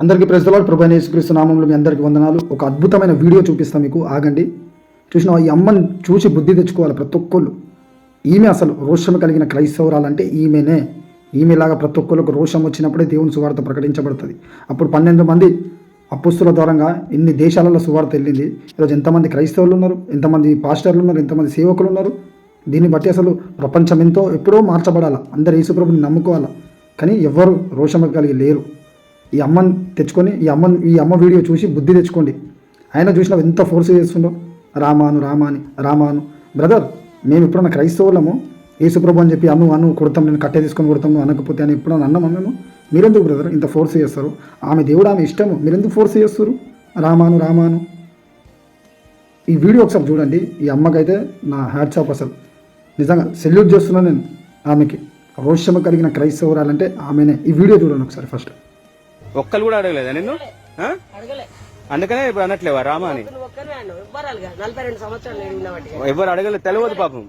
అందరికీ ప్రజల ప్రభువైన యేసుక్రీస్తు నామములో మీ అందరికీ వందనాలు. ఒక అద్భుతమైన వీడియో చూపిస్తాను మీకు, ఆగండి. చూసిన ఈ అమ్మని చూసి బుద్ధి తెచ్చుకోవాలి ప్రతి ఒక్కళ్ళు. ఈమె అసలు రోషం కలిగిన క్రైస్తవురాలంటే ఈమెనే. ఈమెలాగా ప్రతి ఒక్కళ్ళకు రోషం వచ్చినప్పుడే దేవుని సువార్త ప్రకటించబడుతుంది. అప్పుడు 12 మంది అపోస్తుల ద్వారంగా ఇన్ని దేశాలలో సువార్త వెళ్ళింది. ఈరోజు ఎంతమంది క్రైస్తవులు ఉన్నారు, ఎంతమంది పాస్టర్లు ఉన్నారు, ఎంతమంది సేవకులు ఉన్నారు. దీన్ని బట్టి అసలు ప్రపంచం ఎప్పుడో మార్చబడాలా, అందరు యేసుప్రభుని నమ్ముకోవాలా. కానీ ఎవ్వరు రోషం కలిగి లేరు. ఈ అమ్మని తెచ్చుకొని ఈ అమ్మ వీడియో చూసి బుద్ధి తెచ్చుకోండి. ఆయన చూసినా ఎంత ఫోర్స్ చేస్తుండో, రామాను బ్రదర్, మేము ఎప్పుడన్నా క్రైస్తవులము యేసుప్రభు అని చెప్పి అను కొడతాం, నేను కట్టే తీసుకొని కొడతాం, అనకపోతే అని ఎప్పుడన్నా అన్నామా మేము? మీరెందుకు బ్రదర్ ఇంత ఫోర్స్ చేస్తారు? ఆమె దేవుడు, ఆమె ఇష్టము, మీరెందుకు ఫోర్స్ చేస్తారు? రామాను ఈ వీడియో ఒకసారి చూడండి. ఈ అమ్మకైతే నా హ్యాట్స్ ఆఫ్, అసలు నిజంగా సెల్యూట్ చేస్తున్నాను నేను ఆమెకి. రోషము కలిగిన క్రైస్తవురాలంటే ఆమెనే. ఈ వీడియో చూడండి ఒకసారి. ఫస్ట్ ఒక్కరు కూడా అడగలేదా నిన్ను? అందుకనే ఇప్పుడు అనట్లేవా రామా అని? ఎవరు అడగలేదు, తెలియదు పాపం.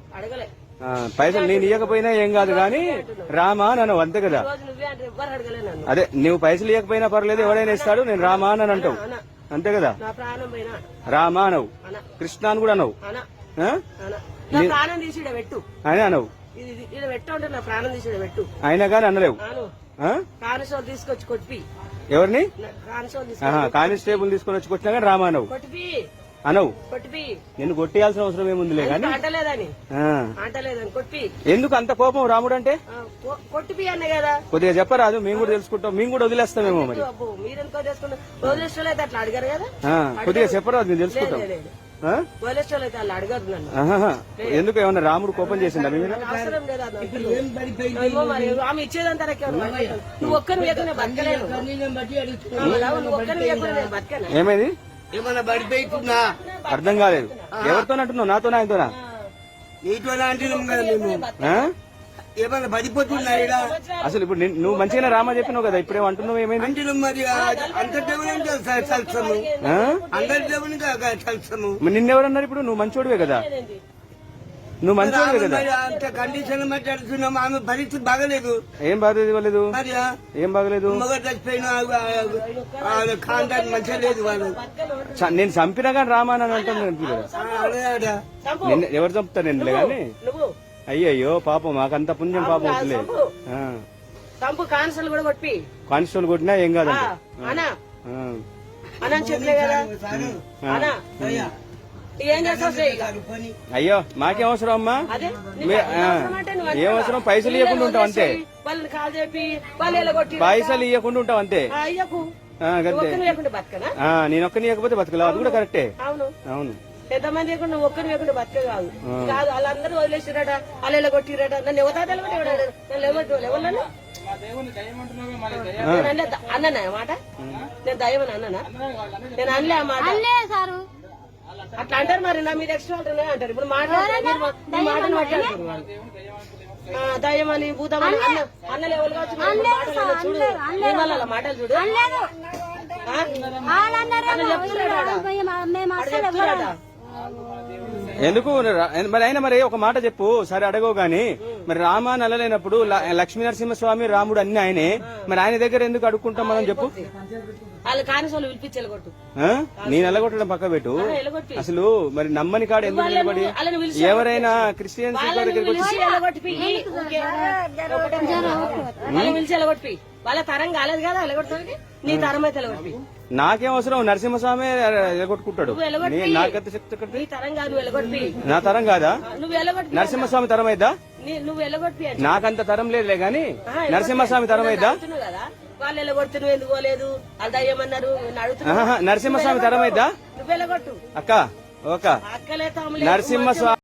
పైసలు నేను ఇవ్వకపోయినా ఏం కాదు కానీ రామా అని అంతే కదా. అదే నువ్వు పైసలు ఇవ్వకపోయినా పర్లేదు, ఎవడైనా ఇస్తాడు, నేను రామా అని అంటావు అంతే కదా. రామా అనవు, కృష్ణ అని కూడా అనవు, అని అనవు, అయినా కానీ అనలేవు. తీసుకొచ్చి కొట్టి ఎవరిని? కానిస్టేబుల్ తీసుకొని వచ్చి కొట్టినా కానీ రామా అనవు, అనవు. నిన్ను కొట్టేయాల్సిన అవసరం ఏముందిలే కానీ. ఎందుకు అంత కోపం రాముడు అంటే? కొద్దిగా చెప్పరాదు, మేము కూడా తెలుసుకుంటాం, మేము కూడా వదిలేస్తామేమో. మరి కొద్దిగా చెప్పరాదు, మేము తెలుసుకుంటాం. ఎందుకు ఏమన్నా రాముడు కోపం చేసిందా మీ మీద? ఏమైంది? ఏమన్నా పడిపోయినా అర్థం కాలేదు. ఎవరితో అంటున్నావు? నాతో ఆయనతోనా? నీతో అంటున్నాం కదా మేము. ఏమన్నా పడిపోతున్నా? అసలు ఇప్పుడు నువ్వు మంచిగానే రామా చెప్పినావు కదా, ఇప్పుడే అంటున్నావు ఏమైంది? అంటున్నాం మరి అంతర్దేవుని అందరి దేవుని కలుస్తాము. నిన్నెవరన్నారు? ఇప్పుడు నువ్వు మంచోడివే కదా, నువ్వు మంచోడివే కదా. అంత కండిషన్ మాట్లాడుతున్నాం. ఆమె పరిస్థితి బాగలేదు. ఏం బాగలేదు? ఏం బాగలేదు? మగ చచ్చిపోయిన కాంటాక్ట్ మంచిగా లేదు. వాళ్ళు నేను చంపినా కానీ రామా అని అంటాను. ఎవరు చంపుతారు నిన్నలే కానీ? అయ్యయ్యో పాపం, మాకంత పుణ్యం పాపం వద్దులే. కానిస్టేబుల్ కొట్టినా ఏం కాదు. అయ్యో మాకేం అవసరం అమ్మా? ఏం అవసరం? పైసలు ఇవ్వకుండా ఉంటాం అంతే, పైసలు ఇవ్వకుండా ఉంటాం అంతే. నేను ఒక్కని ఇవ్వకపోతే బతకలేవు, అది కూడా కరెక్టే. అవును, ఎంతమంది నువ్వు ఒక్కరు లేకుండా బతక కాదు కాదు. వాళ్ళందరూ వదిలేసిరట, వాళ్ళు కొట్టిరట. నన్ను ఎవరు అన్నా మాట? నేను దయ్యమని అన్నానా? నేను అనలే ఆ మాట. అట్లా అంటారు మరి, నా మీద ఎక్స్ట్రా అంటారు. ఇప్పుడు మాటలు మాట్లాడుతున్నారు వాళ్ళు. దయ్యమని భూతమని అన్నలు ఎవరు కావచ్చు చూడు, అలా మాటలు చూడు. చెప్తున్నాడా? ఎందుకు మరి? అయినా మరి ఒక మాట చెప్పు, సరే అడగవు గాని, మరి రామా నల్లలేనప్పుడు లక్ష్మీ నరసింహస్వామి రాముడు అన్ని ఆయనే, మరి ఆయన దగ్గర ఎందుకు అడుక్కుంటాం మనం చెప్పు? వాళ్ళు కానిసోళ్ళు పిలిపించి నేను ఎలగొట్టడం పక్క పెట్టు. అసలు మరి నమ్మని కాడ ఎందుకు నిలబడి? ఎవరైనా క్రిస్టియన్స్ దగ్గరికి వచ్చి వాళ్ళ తరం కాలేదు కదా ఎలగొట్టడానికి, నీ తరం అయితే ఎలగొట్టి. నాకేం అవసరం? నరసింహస్వామి ఎలగొట్టుకుంటాడు. నాకంత శక్తి నా తరం కాదా? నరసింహస్వామి తరం అయిద్దా? నువ్వు ఎలగొట్టి నాకంత తరం లేదులే గాని నరసింహస్వామి తరం అయిద్దా? వాళ్ళు ఎలగొడుతు, నువ్వు ఎందుకు పోలేదు? అది దయ్యమన్నారు. నరసింహస్వామి తరం అయిద్దా? నువ్వు ఎలగొట్టు అక్క. ఓకే, నరసింహస్వామి